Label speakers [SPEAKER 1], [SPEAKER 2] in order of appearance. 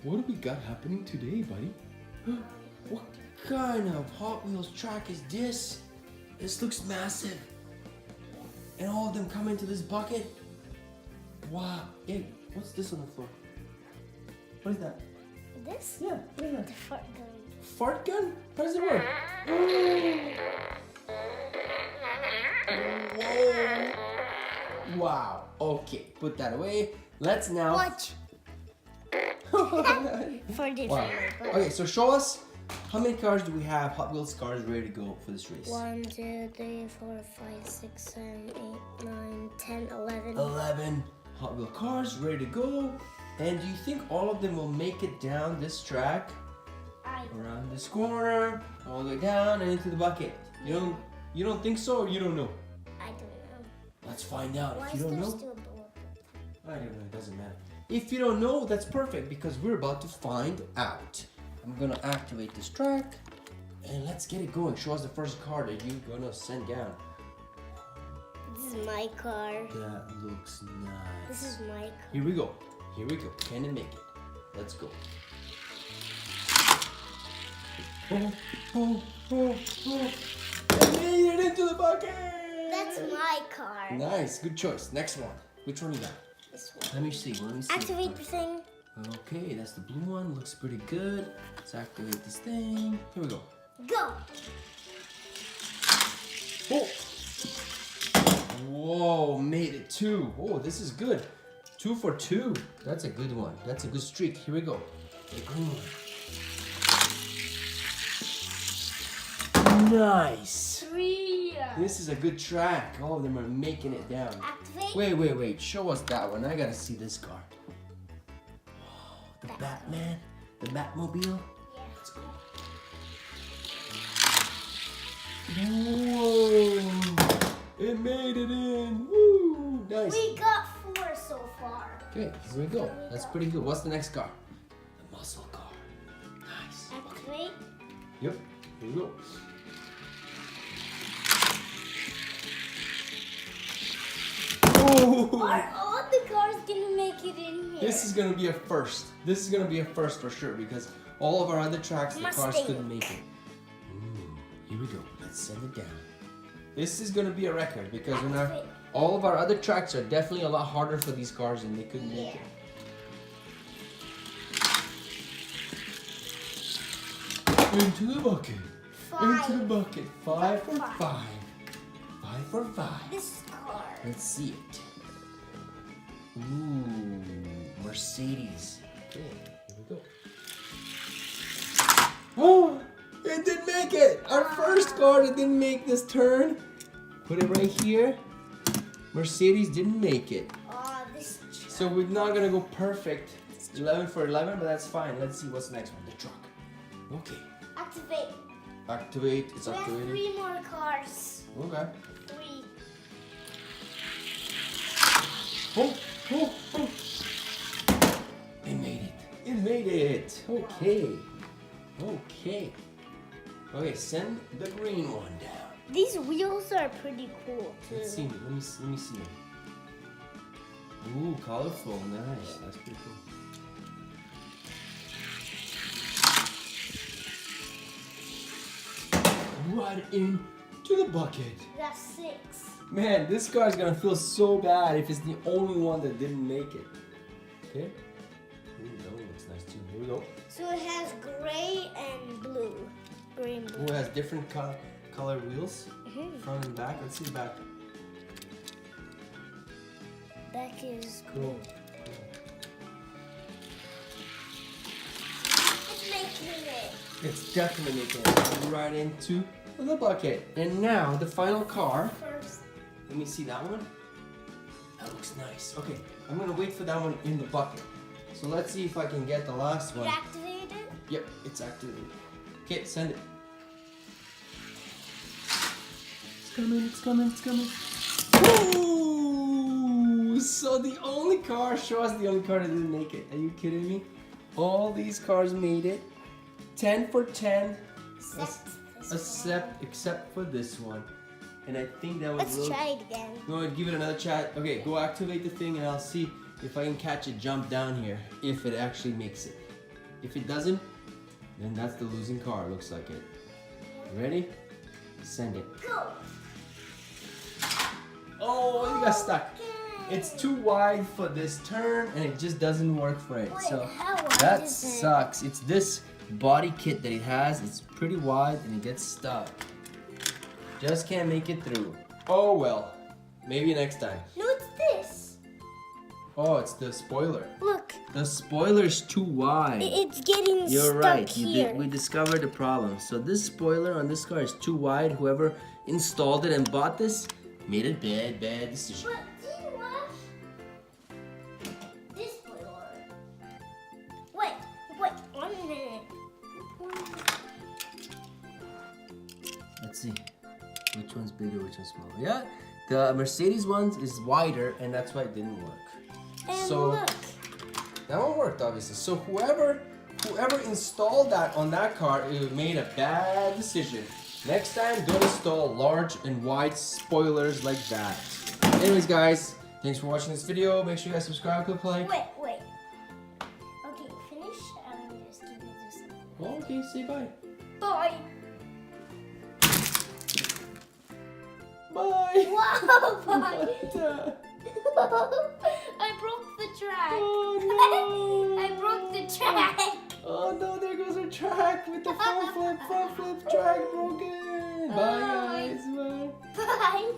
[SPEAKER 1] What do we got happening today, buddy? What kind of Hot Wheels track is this? This looks massive. And all of them come into this bucket? Wow. Hey, what's this on the floor? What is that?
[SPEAKER 2] This?
[SPEAKER 1] Yeah, what is that?
[SPEAKER 2] The fart gun.
[SPEAKER 1] Fart gun? How does it work? Whoa. Wow. Okay, put that away. Let's now...
[SPEAKER 2] Watch. For different.
[SPEAKER 1] Wow. Okay, so show us how many cars do we have, Hot Wheels cars ready to go for this race?
[SPEAKER 2] 1, 2, 3, 4, 5, 6, 7, 8, 9, 10, 11.
[SPEAKER 1] 11 Hot Wheel cars ready to go. And do you think all of them will make it down this track? Around this corner, all the way down and into the bucket. You don't think so, or you don't know?
[SPEAKER 2] I don't know.
[SPEAKER 1] Let's find out.
[SPEAKER 2] Why
[SPEAKER 1] If you
[SPEAKER 2] is
[SPEAKER 1] don't
[SPEAKER 2] there
[SPEAKER 1] know,
[SPEAKER 2] still a bullet?
[SPEAKER 1] I don't know, it doesn't matter. If you don't know, that's perfect because we're about to find out. I'm gonna activate this track and let's get it going. Show us the first car that you're gonna send down.
[SPEAKER 2] This is my car.
[SPEAKER 1] That looks nice.
[SPEAKER 2] This is my car.
[SPEAKER 1] Here we go. Here we go. Can it make it? Let's go. Oh, oh, oh, oh. I made it into the bucket!
[SPEAKER 2] That's my car.
[SPEAKER 1] Nice. Good choice. Next one. Which one you got?
[SPEAKER 2] This one.
[SPEAKER 1] Let me see. Let me see.
[SPEAKER 2] Activate the thing.
[SPEAKER 1] Okay, that's the blue one. Looks pretty good. Let's activate this thing. Here we go.
[SPEAKER 2] Go.
[SPEAKER 1] Oh! Whoa, made it 2. Oh, this is good. 2 for 2. That's a good one. That's a good streak. Here we go. The green one. Nice.
[SPEAKER 2] 3.
[SPEAKER 1] This is a good track. All of them are making it down.
[SPEAKER 2] Activate.
[SPEAKER 1] Wait. Show us that one. I gotta see this car. Oh, the Batman. The Batmobile.
[SPEAKER 2] Yeah.
[SPEAKER 1] Let's go. Whoa. It made it in. Woo. Nice.
[SPEAKER 2] We got 4 so far.
[SPEAKER 1] Okay, here we go. That's pretty good. What's the next car? The muscle car. Nice.
[SPEAKER 2] Activate.
[SPEAKER 1] Yep. Here we go. Oh.
[SPEAKER 2] Are all the cars gonna make it in here?
[SPEAKER 1] This is gonna be a first. This is gonna be a first for sure because all of our other tracks, the cars
[SPEAKER 2] Mustang.
[SPEAKER 1] couldn't make it. Ooh, here we go. Let's send it down. This is gonna be a record because all of our other tracks are definitely a lot harder for these cars and they couldn't make it. Into the bucket.
[SPEAKER 2] 5.
[SPEAKER 1] Into the bucket. 5 for 5. 5 for 5.
[SPEAKER 2] This car.
[SPEAKER 1] Let's see it. Ooh, Mercedes. Okay, here we go. Oh, it didn't make it. Our first car that didn't make this turn. Put it right here. Mercedes didn't make it.
[SPEAKER 2] Oh, this
[SPEAKER 1] So we're not gonna go perfect. 11 for 11, but that's fine. Let's see what's next one. The truck. Okay.
[SPEAKER 2] Activate.
[SPEAKER 1] Activate. It's
[SPEAKER 2] We have
[SPEAKER 1] activated.
[SPEAKER 2] 3 more cars.
[SPEAKER 1] Okay.
[SPEAKER 2] 3.
[SPEAKER 1] Oh. It made it. It made it. Okay. Okay, send the green one down.
[SPEAKER 2] These wheels are pretty cool too.
[SPEAKER 1] Let's see. Let me see them. Ooh, colorful. Nice. That's pretty cool. Right into the bucket.
[SPEAKER 2] That's 6.
[SPEAKER 1] Man, this guy's gonna feel so bad if it's the only one that didn't make it. Okay? Ooh, that one looks nice too. Here we go.
[SPEAKER 2] So it has gray and blue. Gray and blue.
[SPEAKER 1] Ooh, it has different color wheels, front and back. Let's see the back.
[SPEAKER 2] Back is
[SPEAKER 1] Cool.
[SPEAKER 2] It's making it.
[SPEAKER 1] It's definitely making it right into the bucket. And now the final car.
[SPEAKER 2] First.
[SPEAKER 1] Let me see that one. That looks nice. Okay, I'm gonna wait for that one in the bucket. So let's see if I can get the last one.
[SPEAKER 2] You activated?
[SPEAKER 1] Yep, it's activated. Okay, send it. It's coming. Ooh! So the only car, show us the only car that didn't make it. Are you kidding me? All these cars made it. 10 for 10. Except for this one. And I think that was
[SPEAKER 2] Let's try it again.
[SPEAKER 1] You want to give it another try? Okay, go activate the thing and I'll see if I can catch it jump down here. If it actually makes it. If it doesn't, then that's the losing car. Looks like it. Ready? Send it.
[SPEAKER 2] Go.
[SPEAKER 1] Oh, you got stuck. It's too wide for this turn, and it just doesn't work for it.
[SPEAKER 2] Wait,
[SPEAKER 1] So
[SPEAKER 2] how wide
[SPEAKER 1] that
[SPEAKER 2] is it?
[SPEAKER 1] sucks. It's this body kit that it has. It's pretty wide, and it gets stuck. Just can't make it through. Oh well. Maybe next time.
[SPEAKER 2] No, it's this.
[SPEAKER 1] Oh, it's the spoiler.
[SPEAKER 2] Look,
[SPEAKER 1] The spoiler's too wide.
[SPEAKER 2] it's getting
[SPEAKER 1] You're
[SPEAKER 2] stuck
[SPEAKER 1] right.
[SPEAKER 2] here.
[SPEAKER 1] We discovered the problem. So this spoiler on this car is too wide. Whoever installed it and bought this made a bad decision.
[SPEAKER 2] But do you watch this spoiler? Wait, 1 minute.
[SPEAKER 1] Let's see. Which one's bigger, which one's smaller? Yeah, the Mercedes ones is wider, and that's why it didn't work.
[SPEAKER 2] And
[SPEAKER 1] So
[SPEAKER 2] look,
[SPEAKER 1] that one worked, obviously. So whoever installed that on that car, it made a bad decision. Next time, don't install large and wide spoilers like that. Anyways, guys, thanks for watching this video. Make sure you guys subscribe, click like.
[SPEAKER 2] wait. Okay, finish. I'm just give you this.
[SPEAKER 1] Oh, okay, say bye.
[SPEAKER 2] Bye.
[SPEAKER 1] Bye.
[SPEAKER 2] Wow, bye.
[SPEAKER 1] What?
[SPEAKER 2] I broke the track.
[SPEAKER 1] Oh, no.
[SPEAKER 2] I broke the track.
[SPEAKER 1] Oh no, there goes our track with the front flip track broken. Bye guys, bye.
[SPEAKER 2] Bye.